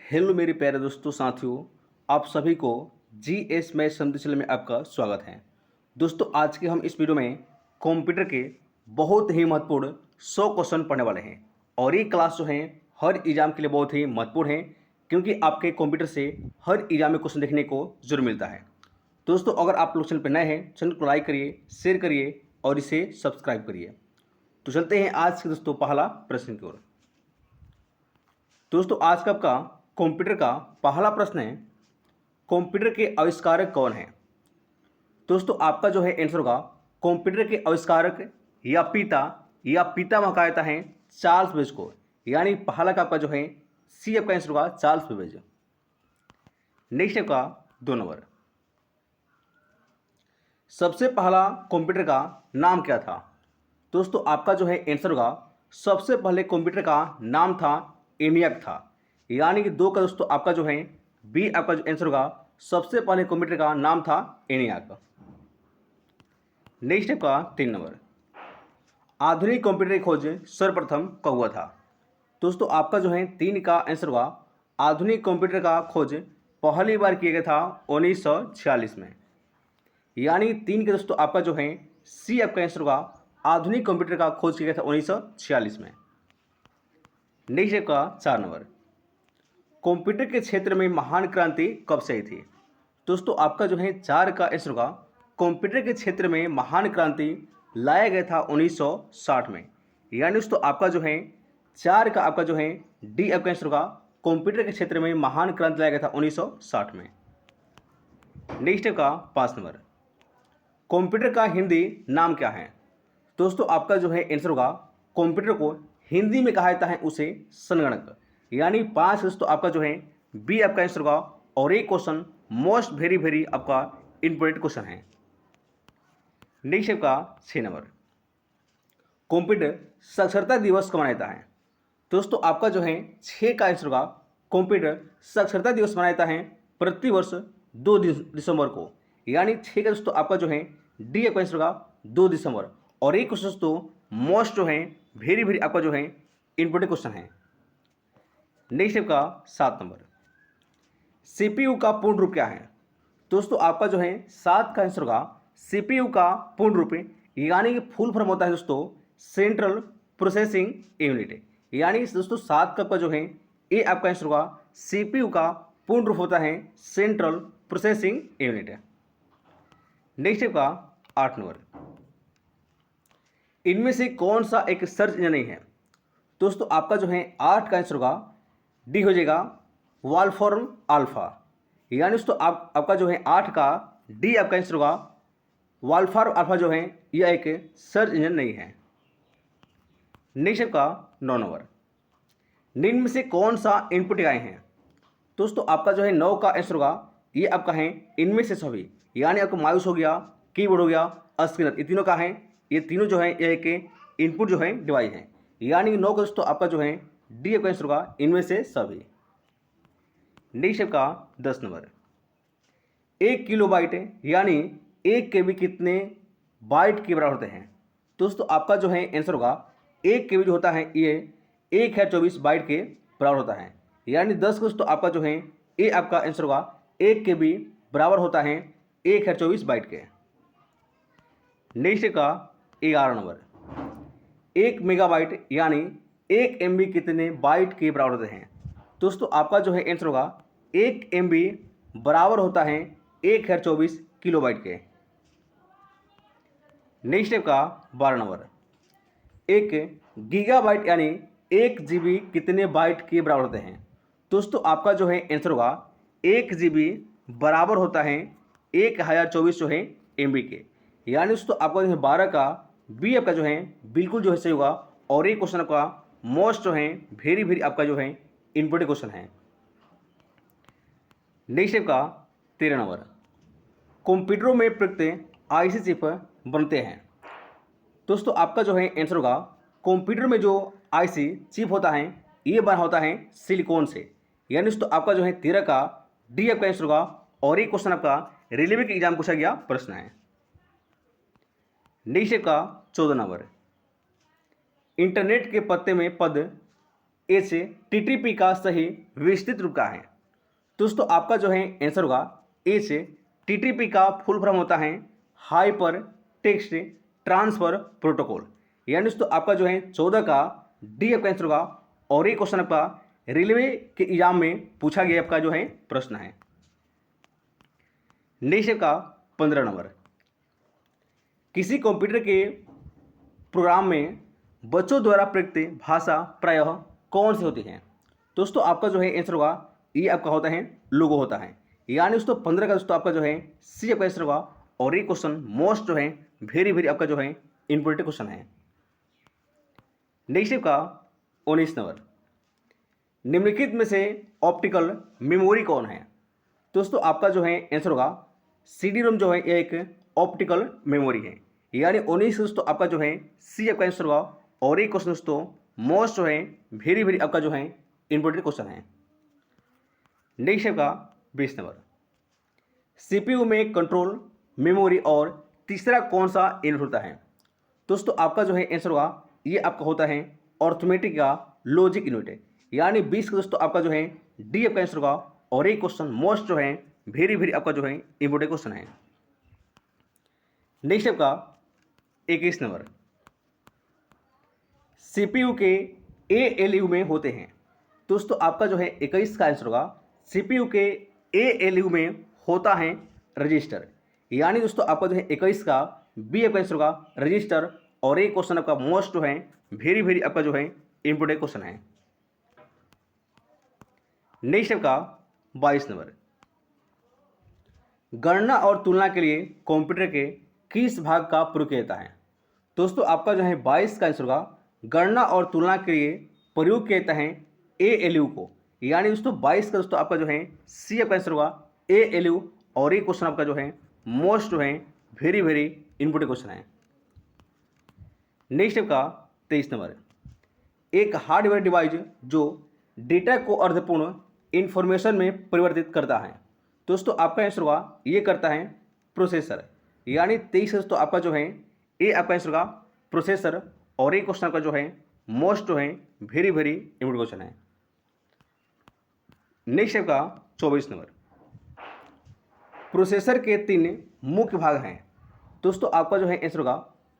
Hello मेरे प्यारे दोस्तों साथियों, आप सभी को जीएस मैथ समझ चैनल में आपका स्वागत है। दोस्तों आज के हम इस वीडियो में कंप्यूटर के बहुत ही महत्वपूर्ण 100 क्वेश्चन पढ़ने वाले हैं और ये क्लास जो है हर एग्जाम के लिए बहुत ही महत्वपूर्ण है क्योंकि आपके कंप्यूटर से हर एग्जाम में क्वेश्चन देखने को जरूर मिलता है। दोस्तों अगर आप लोग चैनल पर नए हैं, चैनल को लाइक करिए, शेयर करिए और इसे सब्सक्राइब करिए। तो चलते हैं आज के दोस्तों पहला प्रश्न की ओर। दोस्तों आज का आपका कंप्यूटर का पहला प्रश्न है, कंप्यूटर के आविष्कारक कौन है। दोस्तों आपका जो है आंसर होगा कंप्यूटर के आविष्कारक या पितामह कहा जाता है चार्ल्स बेबेज को, यानी पहला का आपका जो है सी आपका आंसर होगा चार्ल्स बेबेज। नेक्स्ट आपका 2 नंबर, सबसे पहला कंप्यूटर का नाम क्या था। दोस्तों आपका जो है आंसर होगा सबसे पहले कंप्यूटर का नाम था एनियाक था, यानी कि 2 का दोस्तों आपका जो है बी आपका जो आंसर होगा सबसे पहले कंप्यूटर का नाम था एनियाक। नेक्स्ट आपका 3 नंबर, आधुनिक कंप्यूटर की खोज सर्वप्रथम कब हुआ था। दोस्तों आपका जो है 3 का आंसर होगा आधुनिक कंप्यूटर का खोज पहली बार किया गया था 1946 में, यानी 3 के दोस्तों आपका जो है सी आपका आंसर होगा आधुनिक कंप्यूटर का खोज किया गया था 1946 में। नेक्स्ट आपका 4 नंबर, कंप्यूटर के क्षेत्र में महान क्रांति कब से आई थी। दोस्तों आपका जो है 4 का आंसर होगा कंप्यूटर के क्षेत्र में महान क्रांति लाया गया था 1960 में, यानी दोस्तों आपका जो है 4 का आपका जो है डी आपका आंसर होगा कंप्यूटर के क्षेत्र में महान क्रांति लाया गया था 1960 में। नेक्स्ट आपका 5 नंबर, कंप्यूटर का हिंदी नाम क्या है। दोस्तों आपका जो है आंसर होगा कंप्यूटर को हिंदी में कहा जाता है उसे संगणक, यानी 5 दोस्तों आपका जो है बी आपका आंसर होगा और एक क्वेश्चन मोस्ट वेरी आपका इंपॉर्टेंट क्वेश्चन है। नेक्स्ट आपका 6 नंबर, कंप्यूटर साक्षरता दिवस कब मनाया जाता है। दोस्तों आपका जो है 6 का आंसर होगा कंप्यूटर साक्षरता दिवस मनाया जाता है प्रतिवर्ष 2 दिसंबर को, यानी 6 का दोस्तों आपका जो है डी आपका आंसर होगा 2 दिसंबर और एक क्वेश्चन दोस्तों मोस्ट जो है वेरी आपका जो है इंपॉर्टेंट क्वेश्चन है। नेक्स्ट आपका 7 नंबर, सीपीयू का पूर्ण रूप क्या है। दोस्तों आपका जो है 7 का आंसर होगा सीपीयू का पूर्ण रूप यानी कि फुल फॉर्म होता है दोस्तों सेंट्रल प्रोसेसिंग यूनिट, यानी दोस्तों 7 का आपका जो है ए आपका आंसर होगा सीपीयू का पूर्ण रूप होता है सेंट्रल प्रोसेसिंग यूनिट। नेक्स्ट आपका 8 नंबर, इनमें से कौन सा एक सर्च इंजन नहीं है। दोस्तों आपका जो है 8 का आंसर होगा डी हो जाएगा वॉल्फ्राम अल्फा, यानी दोस्तों आपका जो है 8 का डी आपका आंसर होगा वॉल्फ्राम अल्फा जो है यह एक सर्च इंजन नहीं है। नेक्स्ट आपका 9 नंबर, निम्न में से कौन सा इनपुट इकाई है। दोस्तों आपका जो है 9 का आंसर होगा ये आपका है इनमें से सभी, यानी आपका माउस हो गया, कीबोर्ड हो गया, स्क्रीनर, ये तीनों का है, ये तीनों जो है ये एक इनपुट जो है डिवाइस है, यानी 9 का दोस्तों आपका जो है डी आपका आंसर होगा इनमें से सभी। नेक्स्ट आपका 10 नंबर, 1 किलोबाइट यानी 1 केबी कितने बाइट के बराबर होते हैं। दोस्तों आपका जो है आंसर होगा 1 केबी जो होता है ये 1024 बाइट के बराबर होता है, यानी 10 दोस्तों आपका जो है ये आपका आंसर होगा 1 केबी बराबर होता है 1024 बाइट के। नेक्स्ट का 11 नंबर, 1 मेगाबाइट यानी 1 MB कितने बाइट के बराबर होते हैं। दोस्तों आपका जो है आंसर होगा 1 MB बराबर होता है 1024 किलोबाइट के। नेक्स्ट का 12 नंबर, 1 गीगाबाइट यानी 1 GB कितने बाइट के बराबर होते हैं। दोस्तों आपका जो है आंसर होगा 1 GB बराबर होता है 1024 जो है MB के, यानी दोस्तों आपका जो है 12 का बी आपका जो है बिल्कुल जो है सही होगा और ये क्वेश्चन आपका मोस्ट जो है वेरी आपका जो है इंपॉर्टेंट क्वेश्चन है। नेक्स्ट आपका 13 नंबर, कंप्यूटरों में प्रयुक्त आईसी चिप बनते हैं। दोस्तों आपका जो है आंसर होगा कंप्यूटर में जो आईसी चिप होता है ये बना होता है सिलिकॉन से, यानी दोस्तों आपका जो है 13 का डी आपका आंसर होगा और ये क्वेश्चन आपका रेलवे के एग्जाम पूछा गया प्रश्न है। नेक्स्ट का 14 नंबर, इंटरनेट के पते में पद एच टीटीपी का सही विस्तृत रूप का है। दोस्तों आपका जो है आंसर होगा एच टीटीपी का फुल फॉर्म होता है हाइपर टेक्स्ट ट्रांसफर प्रोटोकॉल। यानी दोस्तों आपका जो है 14 का डी आपका आंसर होगा। और ये क्वेश्चन आपका रेलवे के एग्जाम में पूछा गया आपका जो है प्रश्न है। नेक्स्ट का 15 नंबर, किसी कंप्यूटर के प्रोग्राम में बच्चों द्वारा प्रयुक्त भाषा प्रायः कौन सी होती है? दोस्तों आपका जो है आंसर होगा ये आपका होता है लोगो होता है। यानी दोस्तों 15 का दोस्तों आपका जो है सी आपका आंसर होगा। और ये क्वेश्चन मोस्ट जो है वेरी आपका जो है इंपॉर्टेंट क्वेश्चन है। नेक्स्ट का 19 नंबर, निम्नलिखित में से ऑप्टिकल मेमोरी कौन है? दोस्तों आपका जो है आंसर होगा सीडी रोम जो है एक ऑप्टिकल मेमोरी है। यानी 19 दोस्तों आपका जो है सी आपका आंसर होगा। और ये क्वेश्चन दोस्तों मोस्ट जो है वेरी आपका जो है इंपॉर्टेंट क्वेश्चन है। नेक्स्ट का 20 नंबर, सीपीयू में कंट्रोल मेमोरी और तीसरा कौन सा यूनिट होता है? दोस्तों आपका जो है आंसर होगा ये आपका होता है अर्थमेटिक का लॉजिक यूनिट है। यानी 20 का दोस्तों आपका जो है डी आपका आंसर होगा। और ये क्वेश्चन मोस्ट जो है वेरी आपका जो है इंपॉर्टेंट क्वेश्चन है। नेक्स्ट आपका 21 नंबर, सीपीयू के एएलयू में होते हैं। दोस्तों आपका जो है 21 का आंसर होगा सीपीयू के एएलयू में होता है रजिस्टर। यानी दोस्तों आपका जो है 21 का बी आपका आंसर होगा रजिस्टर। और ये क्वेश्चन आपका मोस्ट जो है वेरी आपका जो है इंपॉर्टेंट क्वेश्चन है। नेक्स्ट आपका 22 नंबर, गणना और तुलना के लिए कंप्यूटर के किस भाग का प्रयोग किया जाता है? दोस्तों आपका जो है 22 का आंसर होगा गणना और तुलना के लिए प्रयोग किया जाता है एएलयू को। यानी दोस्तों 22 का दोस्तों आपका जो है सी आपका आंसर होगा एएलयू। और ये क्वेश्चन आपका जो है मोस्ट जो है वेरी इंपॉर्टेंट क्वेश्चन है। नेक्स्ट आपका 23 नंबर, एक हार्डवेयर डिवाइस जो डेटा को अर्थपूर्ण इंफॉर्मेशन में परिवर्तित करता है। दोस्तों आपका आंसर होगा ये करता है प्रोसेसर। यानी 23 दोस्तों आपका जो है ये आपका आंसर होगा प्रोसेसर। और ये क्वेश्चन आपका जो है मोस्ट जो है वेरी इंपॉर्टेंट क्वेश्चन है। नेक्स्ट आपका 24 नंबर, प्रोसेसर के 3 मुख्य भाग हैं। दोस्तों आपका जो है आंसर होगा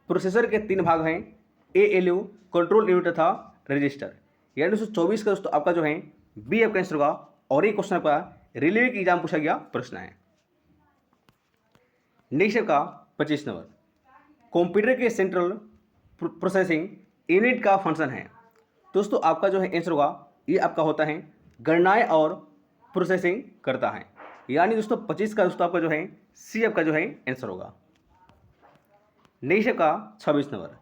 प्रोसेसर के 3 भाग हैं एएलयू, कंट्रोल यूनिट तथा रजिस्टर। यानी 224 का दोस्तों आपका जो है बी आपका आंसर होगा। और ये क्वेश्चन आपका रेलवे की एग्जाम पूछा गया प्रश्न है। नेक्स्ट आपका 25 नंबर, कंप्यूटर के सेंट्रल प्रोसेसिंग यूनिट का फंक्शन है। दोस्तों आपका जो है आंसर होगा ये आपका होता है गणनाएं और प्रोसेसिंग करता है। यानी दोस्तों 25 का दोस्तों आपका जो है सी आपका जो है आंसर होगा। नेक्स्ट का 26 नंबर,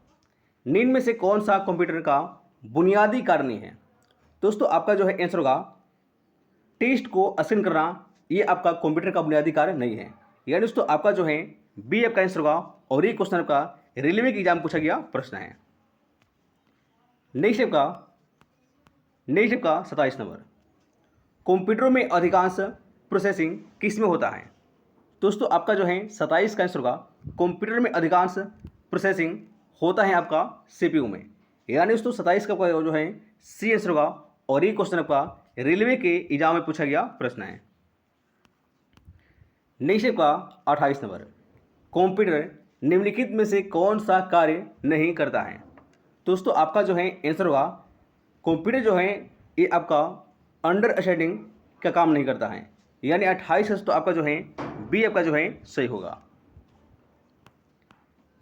निम्न में से कौन सा कंप्यूटर का बुनियादी कार्य नहीं है? दोस्तों आपका जो है आंसर होगा टेस्ट को असाइन करना ये आपका कंप्यूटर का बुनियादी कार्य नहीं है। यानी दोस्तों आपका जो है बी आपका आंसर होगा। और ये क्वेश्चन आपका रेलवे की एग्जाम पूछा गया प्रश्न है। नेक्स्ट का 27 नंबर, कंप्यूटर में अधिकांश प्रोसेसिंग किस में होता है? दोस्तों आपका जो है 27 का आंसर होगा कंप्यूटर में अधिकांश प्रोसेसिंग होता है आपका सीपीयू में। यानी दोस्तों 27 का जो है सी आंसर होगा। और ये क्वेश्चन आपका रेलवे के एग्जाम में पूछा गया प्रश्न है। नेक्स्ट का 28 नंबर, कंप्यूटर निम्नलिखित में से कौन सा कार्य नहीं करता है? दोस्तों आपका जो है आंसर होगा कंप्यूटर जो है ये आपका अंडरस्टैंडिंग का काम नहीं करता है। यानी 28 तो आपका जो है बी आपका जो है सही होगा।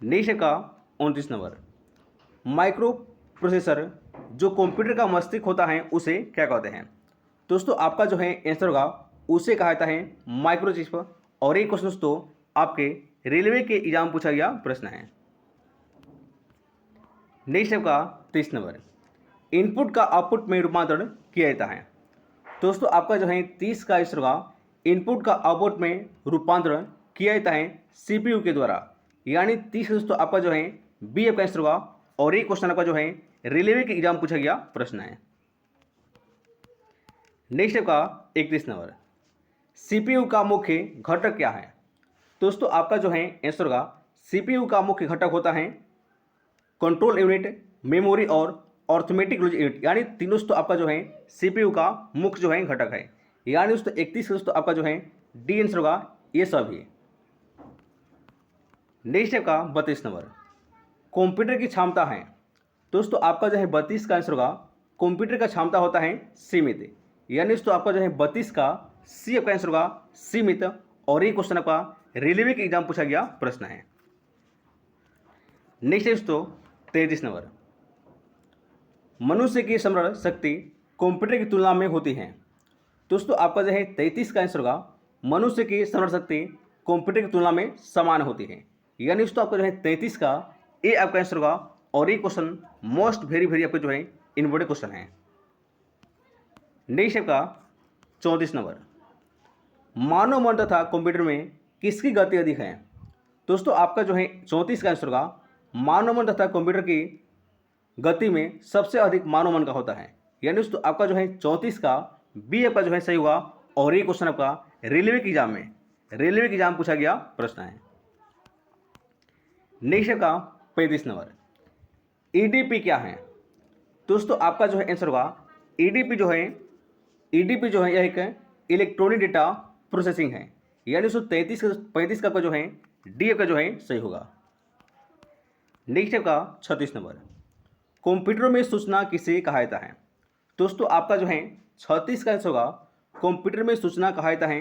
नेक्स्ट का 29 नंबर, माइक्रो प्रोसेसर जो कंप्यूटर का मस्तिष्क होता है उसे क्या कहते हैं? दोस्तों आपका जो है आंसर होगा उसे कहा जाता है माइक्रोचिप। और ये क्वेश्चन दोस्तों आपके रेलवे के एग्जाम पूछा गया प्रश्न है। नेक्स्ट का 30 नंबर, इनपुट का आउटपुट में रूपांतरण किया जाता है। दोस्तों आपका जो है 30 का आंसर होगा इनपुट का आउटपुट में रूपांतरण किया जाता है सीपीयू के द्वारा। यानी 30 दोस्तों आपका जो है बी आपका आंसर होगा। और ये क्वेश्चन आपका जो है रेलवे के एग्जाम पूछा गया प्रश्न है। नेक्स्ट का 31 नंबर, सीपीयू का मुख्य घटक क्या है? दोस्तों आपका जो है आंसर होगा सीपीयू का मुख्य घटक होता है कंट्रोल यूनिट, मेमोरी और अर्थमेटिक लॉजिक यूनिट, यानी तीनों दोस्तों आपका जो है सीपीयू का मुख्य जो है घटक है। यानी दोस्तों 31 दोस्तों आपका जो है डी आंसर होगा ये सभी। नेक्स्ट है का 32 नंबर, कंप्यूटर की क्षमता है। दोस्तों आपका जो है 32 का आंसर होगा कंप्यूटर का क्षमता होता है सीमित। यानी दोस्तों आपका जो है 32 का सी आपका आंसर होगा सीमित। और ये क्वेश्चन आपका रेलवे के एग्जाम पूछा गया प्रश्न है। नेक्स्ट है दोस्तों 33 नंबर, मनुष्य की स्मरण शक्ति कंप्यूटर की तुलना में होती है। दोस्तों आपका जो है 33 का आंसर होगा मनुष्य की स्मरण शक्ति कंप्यूटर की तुलना में समान होती है। यानी दोस्तों आपका जो है 33 का ए आपका आंसर होगा। और ये क्वेश्चन मोस्ट वेरी वेरी आपका जो है इम्पोर्टेंट क्वेश्चन है। नेक्स्ट आपका 34 नंबर, मानव मन तथा कंप्यूटर में किसकी गति अधिक है। दोस्तों आपका जो है 34 का आंसर होगा मानव मन तथा कंप्यूटर की गति में सबसे अधिक मानव मन का होता है। यानी दोस्तों आपका जो है 34 का बी आपका जो है सही होगा। और ये क्वेश्चन आपका रेलवे के एग्जाम पूछा गया प्रश्न है। नेक्स्ट का 35 नंबर, ईडीपी क्या है। दोस्तों आपका जो है आंसर होगा ईडीपी जो है यह एक इलेक्ट्रॉनिक डेटा प्रोसेसिंग है। यानी दोस्तों 35 का जो है डी का जो है सही होगा। नेक्स्ट का 36 नंबर, कंप्यूटर में सूचना किसे कहा जाता है। दोस्तों आपका जो है 36 का आंसर होगा कंप्यूटर में सूचना कहा जाता है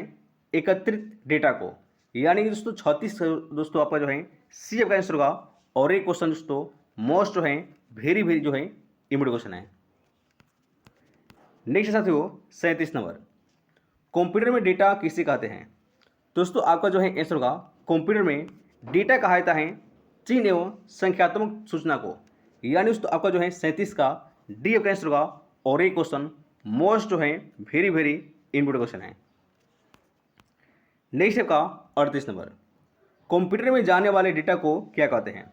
एकत्रित डेटा को। यानी कि दोस्तों 36 दोस्तों आपका जो है सी का आंसर होगा। और एक क्वेश्चन दोस्तों मोस्ट जो है वेरी वेरी जो है इम्पोर्टेंट क्वेश्चन है। नेक्स्ट साथियों 37 नंबर, कंप्यूटर में डेटा किसे कहते हैं। दोस्तों आपका जो है आंसर होगा कंप्यूटर में डेटा कहा जाता है चिन्ह एवं संख्यात्मक सूचना को। यानी दोस्तों आपका जो है 37 का डी का आंसर होगा। और ये क्वेश्चन मोस्ट जो है वेरी वेरी इम्पोर्टेंट क्वेश्चन है। नेक्स्ट का 38 नंबर, कंप्यूटर में जाने वाले डेटा को क्या कहते हैं।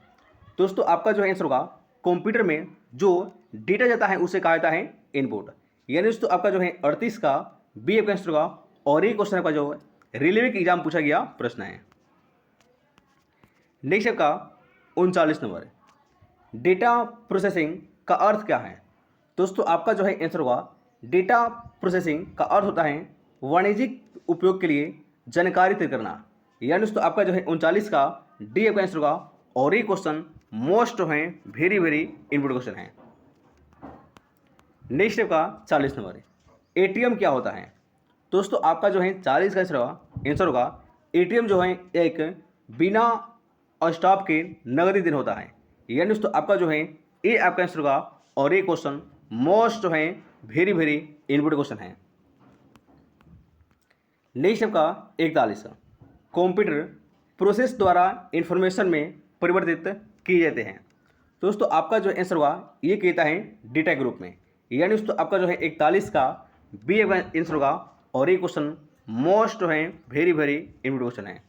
दोस्तों आपका जो है आंसर होगा कंप्यूटर में जो डेटा जाता है उसे कहा जाता है इनपुट। यानी दोस्तों आपका जो है 38 का बी का आंसर होगा। और ये क्वेश्चन का जो है रेलवे के एग्जाम पूछा गया प्रश्न है। नेक्स्ट का 39 नंबर, डेटा प्रोसेसिंग का अर्थ क्या है। दोस्तों आपका जो है आंसर होगा डेटा प्रोसेसिंग का अर्थ होता है वाणिज्यिक उपयोग के लिए जानकारी तय करना। यानी दोस्तों आपका जो है 39 का डी का आंसर होगा। और ये क्वेश्चन मोस्ट जो है वेरी वेरी इम्पोर्टेंट क्वेश्चन है। नेक्स्ट का 40 नंबर, एटीएम क्या होता है। दोस्तों आपका जो है 40 का आंसर होगा एटीएम जो है एक बिना स्टॉप के नगदी दिन होता है। यानी दोस्तों आपका जो है ए आपका आंसर होगा। और ये क्वेश्चन मोस्ट जो है वेरी वेरी इम्पोर्टेंट क्वेश्चन है। नेक्स्ट का 41, कंप्यूटर प्रोसेस द्वारा इंफॉर्मेशन में परिवर्तित किए जाते हैं। दोस्तों आपका जो आंसर होगा ये कहता है डेटा के रूप में। यानी दोस्तों आपका जो है 41 का बी आंसर होगा। और ये क्वेश्चन मोस्ट जो है वेरी वेरी इम्पोर्टेंट क्वेश्चन है।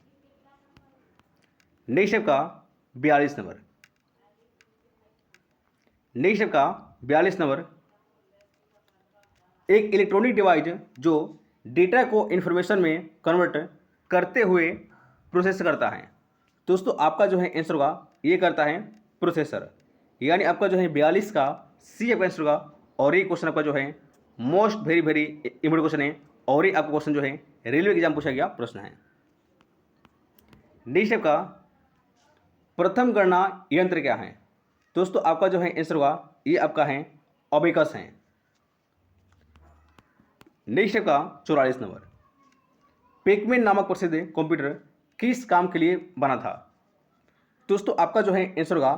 नेक्स्ट का 42 नंबर, एक इलेक्ट्रॉनिक डिवाइस जो डेटा को इंफॉर्मेशन में कन्वर्ट करते हुए प्रोसेस करता है। दोस्तों आपका जो है आंसर होगा ये करता है प्रोसेसर। यानी आपका जो है 42 का सी आपका आंसर होगा। और ये क्वेश्चन आपका जो है most very very important question है। और ये आपका क्वेश्चन जो है रेलवे एग्जाम पूछा गया प्रश्न है। नेक्स्ट का प्रथम गणना यंत्र क्या है। दोस्तों आपका जो है आंसर होगा ये आपका है अबेकस है। नेक्स्ट का 44 नंबर, पेकमैन नामक प्रसिद्ध कंप्यूटर किस काम के लिए बना था। दोस्तों आपका जो है आंसर होगा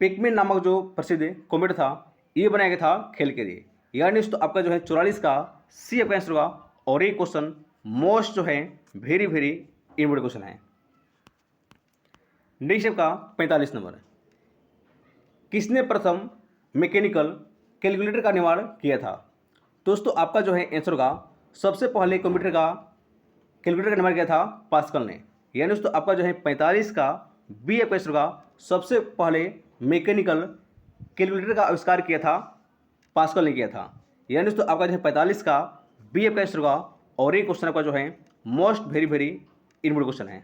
पेकमैन नामक जो प्रसिद्ध कंप्यूटर था ये बनाया गया था खेल के लिए। यानी दोस्तों आपका जो है 44 का सी आपका आंसर होगा। और ये क्वेश्चन मोस्ट जो है वेरी वेरी इम्पोर्टेंट क्वेश्चन है। नेक्स्ट का 45 नंबर, किसने प्रथम मैकेनिकल कैलकुलेटर का निर्माण किया था। दोस्तों आपका जो है आंसर होगा सबसे पहले कंप्यूटर का कैलकुलेटर का निर्माण किया था पास्कल ने। यानी दोस्तों आपका जो है 45 का बी आपका आंसर होगा सबसे पहले मैकेनिकल कैलकुलेटर का आविष्कार किया था पास्कल ने किया था। यानी दोस्तों आपका जो है 45 का बी आपका आंसर होगा। और ये क्वेश्चन आपका जो है most very very important question है।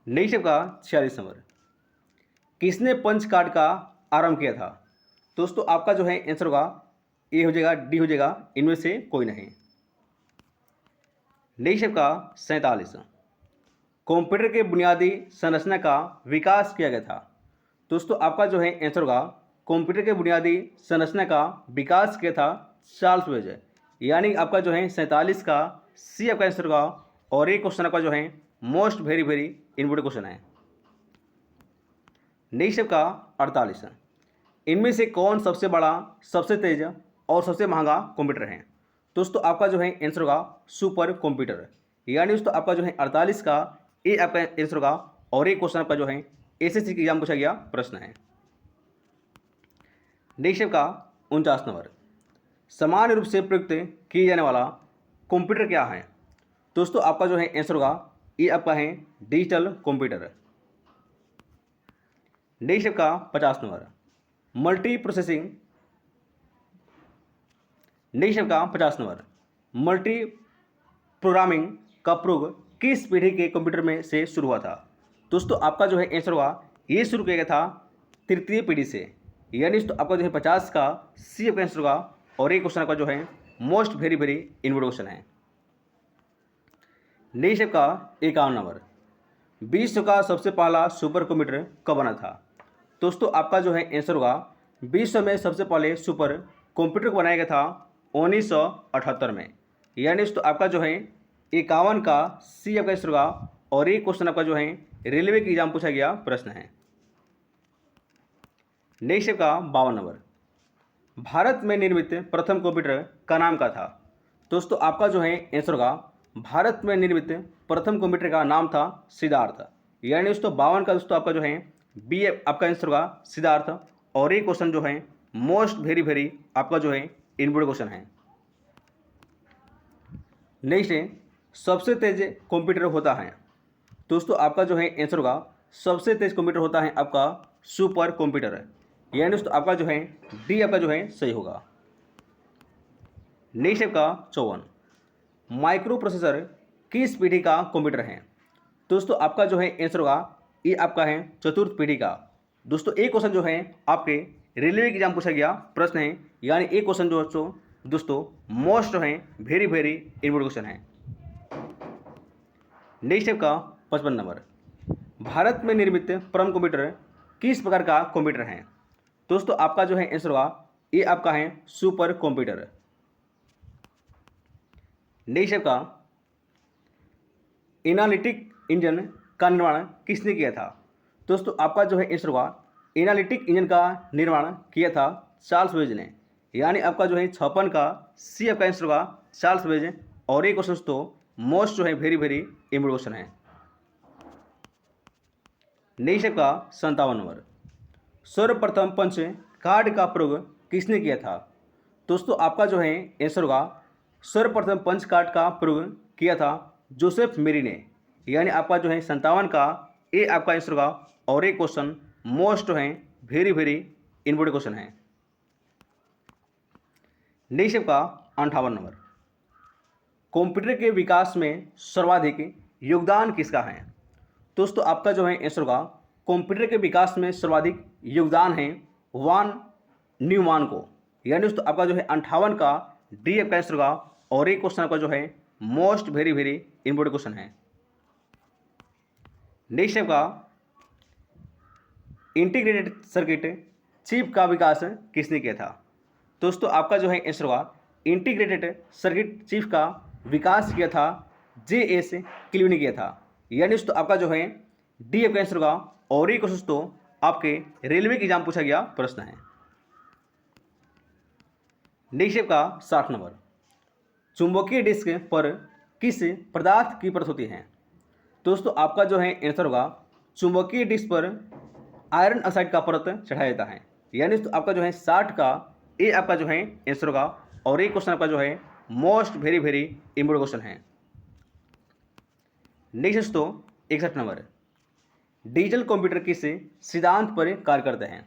नेक्स्ट का 46 नंबर, किसने पंच कार्ड का आरंभ किया था। दोस्तों आपका जो है आंसर होगा ए हो जाएगा, डी हो जाएगा, इनमें से कोई नहीं। नेक्स्ट आपका 47, कंप्यूटर के बुनियादी संरचना का विकास किया गया था। दोस्तों आपका जो है आंसर होगा कंप्यूटर के बुनियादी संरचना का विकास किया था चार्ल्स बेबेज, यानी आपका जो है 47 का सी आपका आंसर होगा। और एक क्वेश्चन आपका जो है most very very important question है। नेक्स्ट आपका 48, इनमें से कौन सबसे बड़ा, सबसे तेज और सबसे महंगा कंप्यूटर है। दोस्तों आपका जो है आंसर होगा सुपर कंप्यूटर, यानी दोस्तों आपका जो है 48 का ए आपका आंसर होगा। और एक क्वेश्चन आपका जो है एसएससी के एग्जाम पूछा गया प्रश्न है। नेक्स्ट आपका 49 नंबर, समान रूप से प्रयुक्त किए जाने वाला कंप्यूटर क्या है। दोस्तों आपका जो है आंसर होगा ये आपका है डिजिटल कंप्यूटर। नेक्स्ट आपका 50 नंबर, मल्टी प्रोसेसिंग। नेक्स्ट आपका 50 नंबर, मल्टी प्रोग्रामिंग का प्रयोग किस पीढ़ी के कंप्यूटर में से शुरू हुआ था। दोस्तों आपका जो है आंसर हुआ ये शुरू किया गया था तृतीय पीढ़ी से, यानी दोस्तों आपका जो है 50 का सी आपका आंसर होगा। और एक क्वेश्चन आपका जो है most very very important question है। नेक्स्ट आपका 51 नंबर, विश्व का सबसे पहला सुपर कंप्यूटर कब बना था। दोस्तों आपका जो है आंसर होगा विश्व में सबसे पहले सुपर कंप्यूटर बनाया गया था 1978 में, यानी दोस्तों आपका जो है 51 का सी आपका आंसर होगा। और एक क्वेश्चन आपका जो है रेलवे के एग्जाम पूछा गया प्रश्न है। नेक्स्ट आपका 52 नंबर, भारत में निर्मित प्रथम कंप्यूटर का नाम क्या था। दोस्तों आपका जो है आंसर होगा भारत में निर्मित प्रथम कंप्यूटर का नाम था सिद्धार्थ, यानी दोस्तों 52 का दोस्तों आपका जो है बी आपका आंसर होगा सिद्धार्थ। और ये क्वेश्चन जो है मोस्ट वेरी वेरी आपका जो है इम्पोर्टेंट क्वेश्चन है। नेक्स्ट है सबसे तेज कंप्यूटर होता है। दोस्तों आपका जो है आंसर होगा सबसे तेज कंप्यूटर होता है आपका सुपर कंप्यूटर, यानी दोस्तों आपका जो है डी आपका जो है सही होगा। नेक्स्ट आपका 54, माइक्रो प्रोसेसर किस पीढ़ी का कंप्यूटर है। दोस्तों आपका जो है आंसर होगा ये आपका है चतुर्थ पीढ़ी का। दोस्तों एक क्वेश्चन जो है आपके रेलवे के एग्जाम पूछा गया प्रश्न है, यानी एक क्वेश्चन जो दोस्तों मोस्ट है वेरी वेरी इंपॉर्टेंट क्वेश्चन है। नेक्स्ट आपका 55 नंबर, भारत में निर्मित प्रथम कंप्यूटर किस प्रकार का कंप्यूटर है। दोस्तों आपका जो है आंसर होगा ये आपका है सुपर कंप्यूटर। नेक्स्ट आपका एनालिटिक इंजन का निर्माण किसने किया था। दोस्तों आपका जो है आंसर होगा एनालिटिक इंजन का निर्माण किया था चार्ल्स बेबेज ने, यानी आपका जो है 56 का सी आपका आंसर होगा चार्ल्स बेबेज। और एक क्वेश्चन तो मोस्ट जो है वेरी वेरी इंपॉर्टेंट क्वेश्चन है। नेक्स्ट आपका 57 नंबर, सर्वप्रथम पंच कार्ड का प्रयोग किसने किया था। दोस्तों आपका जो है आंसर होगा सर्वप्रथम पंच कार्ड का प्रयोग किया था जोसेफ मेरी ने, यानी आपका जो है 57 का ए आपका आंसर होगा। और एक क्वेश्चन मोस्ट है वेरी वेरी इंपॉर्टेंट क्वेश्चन है। नेक्स्ट आपका 58 नंबर, कंप्यूटर के विकास में सर्वाधिक योगदान किसका है। दोस्तों आपका जो है आंसर होगा कंप्यूटर के विकास में सर्वाधिक योगदान है वान न्यूमान को, यानी दोस्तों आपका जो है 58 का डी आपका आंसर होगा। और एक क्वेश्चन आपका जो है most very very important question है। नेक्स्ट आपका इंटीग्रेटेड सर्किट चिप का विकास किसने किया था। दोस्तों आपका जो है आंसर होगा इंटीग्रेटेड सर्किट चिप का विकास किया था JS क्लिव ने किया था, यानी दोस्तों आपका जो है डी आपका आंसर होगा। और एक क्वेश्चन तो आपके रेलवे के एग्जाम पूछा गया प्रश्न है। नेक्स्ट आपका 60 नंबर, चुंबकीय डिस्क पर किस पदार्थ की परत होती है। दोस्तों आपका जो है आंसर होगा चुंबकीय डिस्क पर आयरन ऑक्साइड का परत चढ़ाया जाता है, यानी तो आपका जो है 60 का ए आपका जो है आंसर होगा। और एक क्वेश्चन आपका जो है most very very important question है। नेक्स्ट दोस्तों 61 नंबर, डिजिटल कंप्यूटर किस सिद्धांत पर कार्य करते हैं।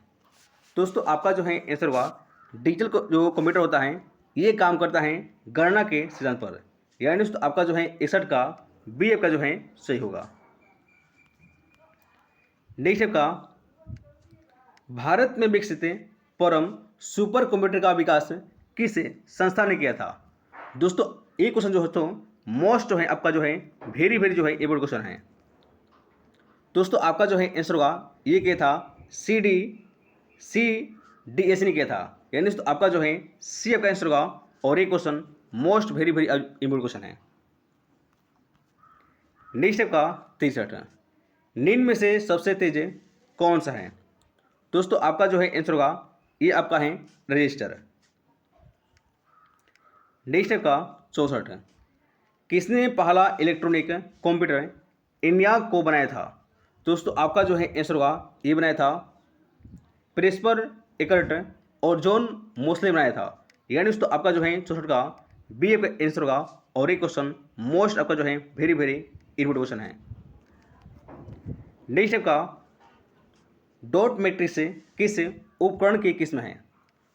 दोस्तों आपका जो है आंसर होगा डिजिटल जो कंप्यूटर होता है ये काम करता है गणना के सिद्धांत पर, यानी दोस्तों आपका जो है 61 का बी आपका जो है सही होगा। नेक्स्ट आपका भारत में विकसित परम सुपर कंप्यूटर का विकास किस संस्था ने किया था? दोस्तों ये क्वेश्चन जो है तो मोस्ट जो है आपका जो है वेरी वेरी जो है ये बोर्ड क्वेश्चन है। दोस्तों आपका जो है आंसर होगा ये क्या था, CDSE ने किया था, यानी तो आपका जो है सी आपका आंसर होगा। और ये question most very very important question है। नेक्स्ट आपका 63, निम्न में से सबसे तेज कौन सा है? दोस्तों आपका जो है आंसर होगा ये आपका है रजिस्टर। नेक्स्ट आपका 64, किसने पहला इलेक्ट्रॉनिक कंप्यूटर इंडिया को बनाया था? दोस्तों आपका जो है आंसर होगा ये बनाया था प्रेस्पर एकर्ट और जॉन मोस्ले बनाया था, यानी दोस्तों आपका जो है 64 का बी आपका आंसर होगा। और ये क्वेश्चन मोस्ट आपका जो है वेरी वेरी इंपॉर्टेंट क्वेश्चन है। नेक्स्ट आपका डॉट मैट्रिक्स किस उपकरण की किस्म है?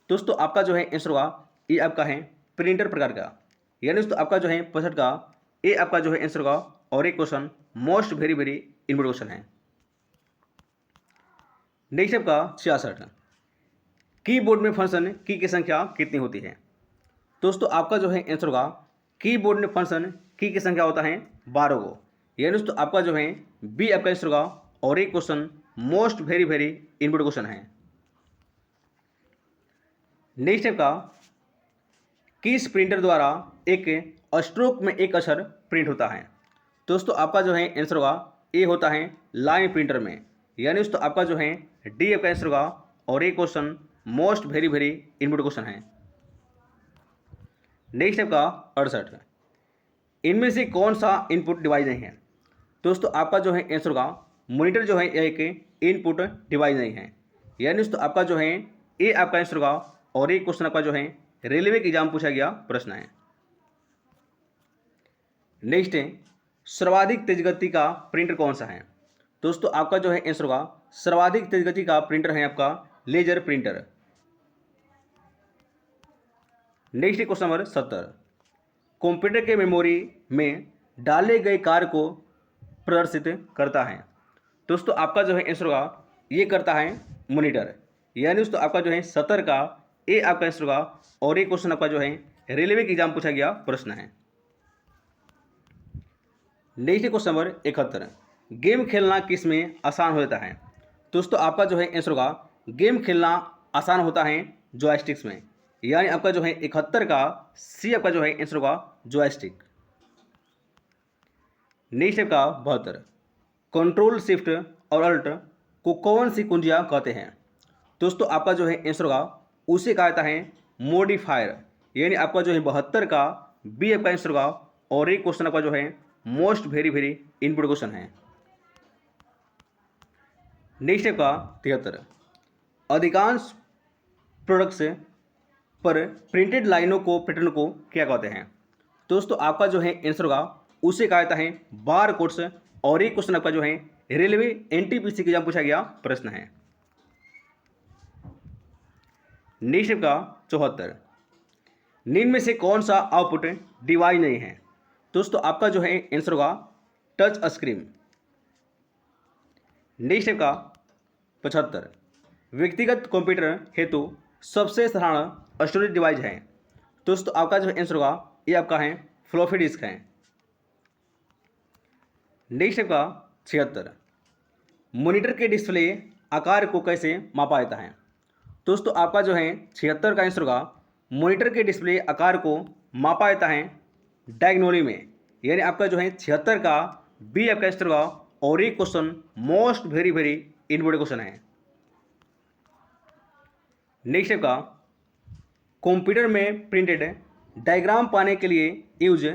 दोस्तों आपका जो है आंसर होगा ये आपका है प्रिंटर प्रकार का, यानी दोस्तों आपका जो है 65 का ये आपका जो है आंसर होगा। और एक question most very very important question है। नेक्स्ट आपका 66, कीबोर्ड में फंक्शन की संख्या कितनी होती है? दोस्तों आपका जो है आंसर होगा कीबोर्ड में फंक्शन की संख्या होता है 12 को, यानी दोस्तों आपका जो है बी आपका आंसर होगा। और एक question most very very important question है। नेक्स्ट आपका किस प्रिंटर द्वारा एक स्ट्रोक में एक अक्षर प्रिंट होता है? दोस्तों आपका जो है आंसर होगा ए होता है लाइन प्रिंटर में, यानी दोस्तों आपका जो है डी आपका आंसर होगा। और ये question most very very important question है। नेक्स्ट आपका 68, इनमें से कौन सा इनपुट डिवाइस नहीं है? दोस्तों आपका जो है आंसर होगा मॉनिटर जो है एक इनपुट डिवाइस नहीं है, यानी दोस्तों आपका जो है ए आपका आंसर होगा। और ये क्वेश्चन आपका जो है रेलवे के एग्जाम पूछा गया प्रश्न है। नेक्स्ट है सर्वाधिक तेज गति का प्रिंटर कौन सा है? दोस्तों आपका जो है आंसर होगा सर्वाधिक तेज गति का प्रिंटर है आपका laser printer. Next question number 70, computer के मेमोरी में डाले गए कार्य को प्रदर्शित करता है? दोस्तों आपका जो है आंसर होगा ये करता है मॉनिटर, यानी दोस्तों आपका जो है 70 का ए आपका आंसर होगा। और ये क्वेश्चन आपका जो है रेलवे के एग्जाम पूछा गया प्रश्न है। नेक्स्ट क्वेश्चन नंबर 71, गेम खेलना किस में आसान हो जाता है? दोस्तों आपका जो है आंसर होगा गेम खेलना आसान होता है जॉयस्टिक्स में, यानी आपका जो है 71 का सी आपका जो है आंसर होगा जॉयस्टिक। नेक्स्ट आपका 72, कंट्रोल शिफ्ट और अल्ट को कौन सी कुंजियां कहते हैं? दोस्तों आपका जो है आंसर होगा उसे कहा जाता है मॉडिफायर, यानी आपका जो है 72 का बी आपका आंसर होगा। और एक क्वेश्चन आपका जो है most very very important question है। नेक्स्ट आपका 73, अधिकांश प्रोडक्ट्स पर प्रिंटेड लाइनों को पैटर्न को क्या कहते हैं? दोस्तों आपका जो है आंसर होगा उसे कहा जाता है बार कोड्स। और एक क्वेश्चन आपका जो है रेलवे एनटीपीसी के एग्जाम पूछा गया प्रश्न है। नेक्स्ट आपका 74, निम्न में से कौन सा आउटपुट डिवाइस नहीं है? दोस्तों आपका जो है आंसर होगा टच स्क्रीन। नेक्स्ट आपका 75, व्यक्तिगत कंप्यूटर हेतु सबसे साधारण स्टोरेज डिवाइस है? दोस्तों आपका जो आंसर होगा ये आपका है फ्लॉपी डिस्क है। नेक्स्ट आपका 76, मॉनिटर के डिस्प्ले आकार को कैसे मापा जाता है? दोस्तों आपका जो है 76 का आंसर होगा मॉनिटर के डिस्प्ले आकार को मापा जाता है डायगोनली में, यानी आपका जो है 76 का बी आपका आंसर होगा। और ये question most very very important question है। नेक्स्ट आपका कंप्यूटर में प्रिंटेड डायग्राम पाने के लिए यूज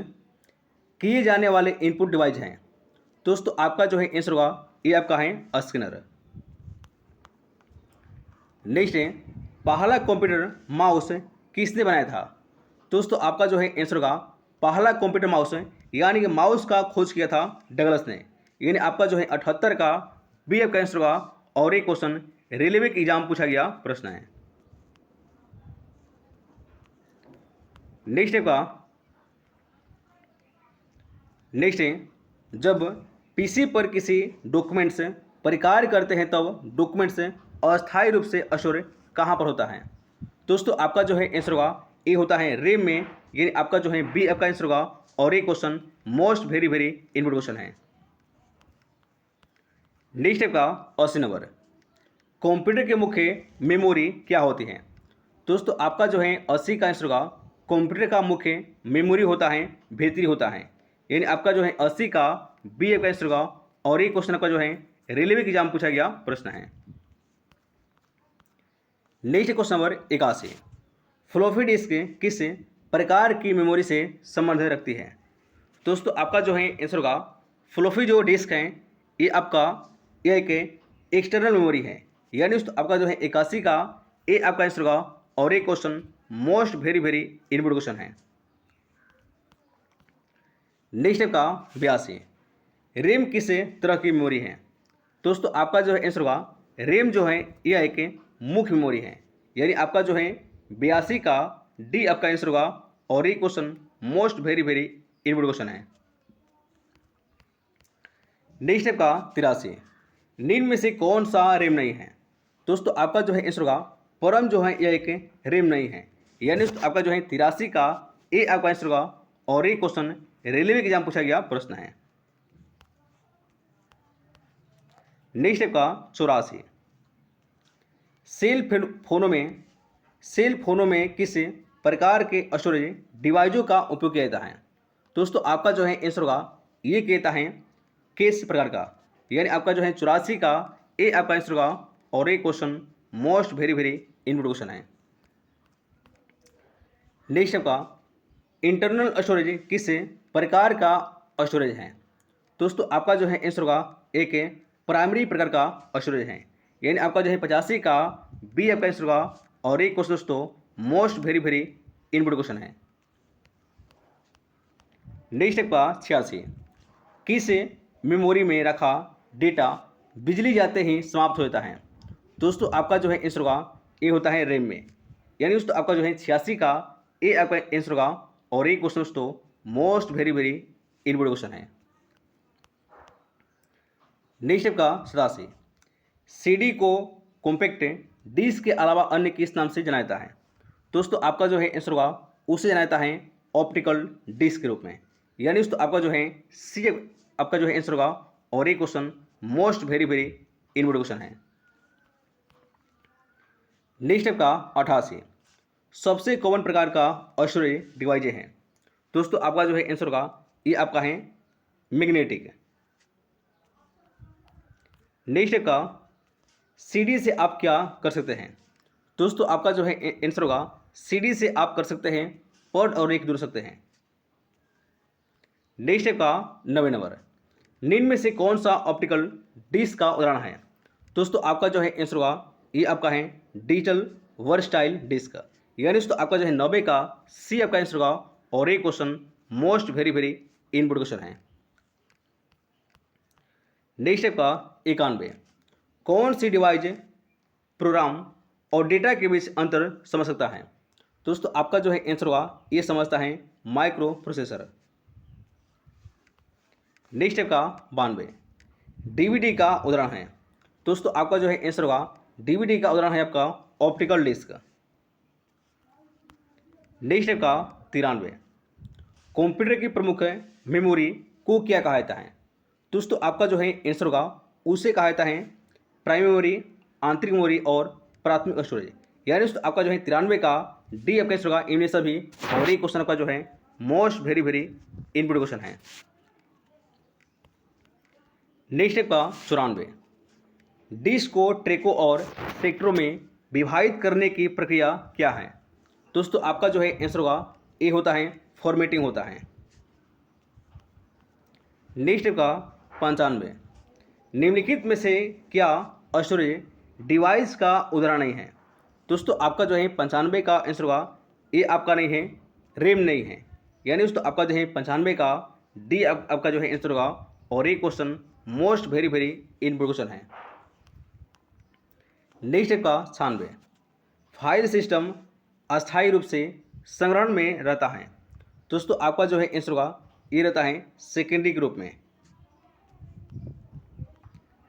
किए जाने वाले इनपुट डिवाइस हैं? दोस्तों आपका जो है आंसर होगा ये आपका है स्कैनर। नेक्स्ट है पहला कंप्यूटर माउस किसने बनाया था? दोस्तों आपका जो है आंसर होगा पहला कंप्यूटर माउस यानी कि माउस का खोज किया था डगलस ने, यानी आपका जो है 78 का बी आपका आंसर होगा। और एक क्वेश्चन रेलवे के एग्जाम पूछा गया प्रश्न है। नेक्स्ट है जब पीसी पर किसी डॉक्यूमेंट्स पर कार्य करते हैं तब डॉक्यूमेंट्स अस्थायी रूप से स्टोर कहाँ पर होता है? दोस्तों आपका जो है आंसर होगा ए होता है रैम में, यानी आपका जो है बी आपका आंसर होगा। और ये question most very very important question है। नेक्स्ट का 80 नंबर, कंप्यूटर के मुख्य मेमोरी क्या होती है? दोस्तों आपका जो है 80 का आंसर होगा कंप्यूटर का मुख्य मेमोरी होता है भीतरी होता है, यानी आपका जो है 80 का बी का आंसर होगा। और ये क्वेश्चन आपका जो है रेलवे एग्जाम पूछा गया प्रश्न है। Next question number 81, floppy disk किस प्रकार की मेमोरी से संबंध रखती है? दोस्तों आपका जो है आंसर होगा फ्लॉपी जो डिस्क है ये आपका ये एक एक्सटर्नल मेमोरी है, यानी दोस्तों आपका जो है 81 का ए आपका आंसर होगा। और ये question most very very important question है। नेक्स्ट का 82, रैम किस तरह की मेमोरी है? दोस्तों आपका जो है आंसर होगा रैम जो है यह एक मुख्य मेमोरी है, यानी आपका जो है 82 का डी आपका आंसर होगा। और ये question most very very important question है। नेक्स्ट का 83, निम्न में से कौन सा रैम नहीं है? दोस्तों आपका जो है आंसर होगा परम जो है यह एक रैम नहीं है, यानी आपका जो है 83 का ए आपका आंसर होगा। और ये क्वेश्चन रेलवे एग्जाम पूछा गया प्रश्न है। नेक्स्ट का 84, सेल फोनों में किस प्रकार के स्टोरेज डिवाइसों का उपयोग किया जाता है? दोस्तों आपका जो है आंसर होगा ये कहता है किस प्रकार का, यानी आपका जो है 84 का ए आपका आंसर होगा। और ये question most very very important question है। नेक्स्ट का इंटरनल स्टोरेज किस प्रकार का स्टोरेज है? दोस्तों आपका जो है आंसर होगा एक प्राइमरी प्रकार का स्टोरेज है, यानी आपका जो है 85 का बी आपका आंसर होगा। और ये क्वेश्चन दोस्तों most very very important question है। नेक्स्ट का 86, किस मेमोरी में रखा डेटा बिजली जाते ही समाप्त हो जाता है? दोस्तों आपका जो है आंसर होगा ये होता है रैम में, यानी दोस्तों आपका जो है 86 का ए आपका आंसर होगा। और ये क्वेश्चन दोस्तों most very very important question है। नेक्स्ट का 87, सीडी को कॉम्पैक्ट डिस्क के अलावा अन्य किस नाम से जाना जाता है? दोस्तों आपका जो है आंसर होगा उसे जाना जाता है ऑप्टिकल डिस्क के रूप में, यानी दोस्तों आपका जो है सी आपका जो है आंसर होगा। और ये question most very very important question है। नेक्स्ट का 88, सबसे कॉमन प्रकार का स्टोरेज डिवाइस है? दोस्तों आपका जो है आंसर होगा ये आपका है मैग्नेटिक। नेक्स्ट का सीडी से आप क्या कर सकते हैं? दोस्तों आपका जो है आंसर होगा सीडी से आप कर सकते हैं पॉड और एक जुड़ सकते हैं। नेक्स्ट का 90 नंबर, निम्न में से कौन सा ऑप्टिकल डिस्क का उदाहरण है? दोस्तों आपका जो है आंसर होगा ये आपका है डिजिटल वर्सटाइल डिस्क, यानी दोस्तों आपका जो है 90 का सी आपका आंसर होगा। और ये question most very very important question है। नेक्स्ट का 91, कौन सी डिवाइस प्रोग्राम और डेटा के बीच अंतर समझ सकता है? दोस्तों आपका जो है आंसर होगा ये समझता है माइक्रो प्रोसेसर। नेक्स्ट का 92, डीवीडी का उदाहरण है? दोस्तों आपका जो है आंसर होगा डीवीडी का उदाहरण है आपका ऑप्टिकल डिस्क। नेक्स्ट का 93, कंप्यूटर की प्रमुख मेमोरी को क्या कहा जाता है? दोस्तों आपका जो है आंसर होगा उसे कहा जाता है प्राइमरी मेमोरी, आंतरिक मेमोरी और प्राथमिक स्टोरेज, यानी दोस्तों आपका जो है 93 का डी आपका आंसर होगा इनमें सभी। और ये क्वेश्चन आपका जो है most very very important question है। नेक्स्ट का 94, डिस्क को ट्रैकों और सेक्टरों में विभाजित करने की प्रक्रिया क्या है? दोस्तों आपका जो है आंसर होगा ये होता है फॉर्मेटिंग होता है। नेक्स्ट का 95, निम्नलिखित में से क्या स्टोरेज डिवाइस का उदाहरण नहीं है? दोस्तों आपका जो है 95 का आंसर होगा ये आपका नहीं है रैम नहीं है, यानी दोस्तों आपका जो है 95 का डी आपका जो है आंसर होगा। और ये question most very very important question है। नेक्स्ट का 96, फाइल सिस्टम अस्थायी रूप से संग्रहण में रहता है? दोस्तों आपका जो है आंसर होगा ये रहता है सेकेंडरी के रूप में।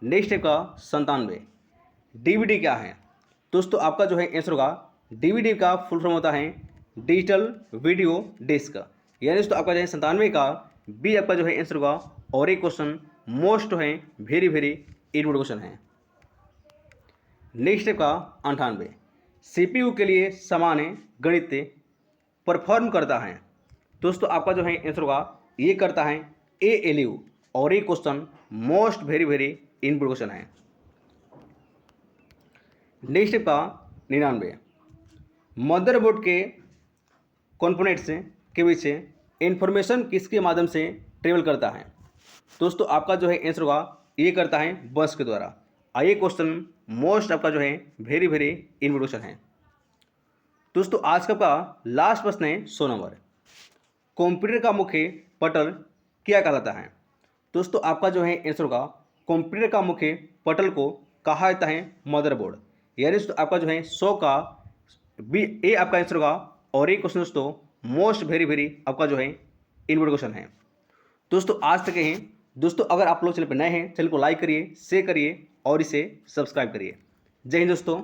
नेक्स्ट का 97, डीवीडी क्या है? दोस्तों आपका जो है आंसर होगा डीवीडी का फुल फॉर्म होता है डिजिटल वीडियो डिस्क। यानी दोस्तों आपका जो है 97 का बी आपका जो है आंसर होगा। और एक क्वेश्चन मोस्ट है वेरी वेरी इंपॉर्टेंट क्वेश्चन है। नेक्स्ट का 98 सीपीयू के लिए सामान्य गणित परफॉर्म करता है। दोस्तों आपका जो है आंसर होगा ये करता है एएलयू। और ये question most very very important question है। नेक्स्ट का 99 मदरबोर्ड के कंपोनेंट्स के बीच इंफॉर्मेशन किसके माध्यम से ट्रेवल करता है। दोस्तों आपका जो है आंसर होगा ये करता है बस के द्वारा। आइए क्वेश्चन मोस्ट आपका जो है वेरी वेरी इंपॉर्टेंट क्वेश्चन है। दोस्तों आज का आपका लास्ट प्रश्न है 100 नंबर। कंप्यूटर का मुख्य पटल क्या कहलाता है। दोस्तों आपका जो है आंसर होगा कंप्यूटर का मुख्य पटल को कहा जाता है मदरबोर्ड। यानी दोस्तों आपका जो है 100 का बी ए आपका आंसर होगा। और ये क्वेश्चन दोस्तों मोस्ट वेरी वेरी आपका जो है इंपॉर्टेंट क्वेश्चन है। दोस्तों आज तक हैं। दोस्तों अगर आप लोग चैनल पर नए हैं, चैनल को लाइक करिए, शेयर करिए और इसे सब्सक्राइब करिए। जय हिंद दोस्तों।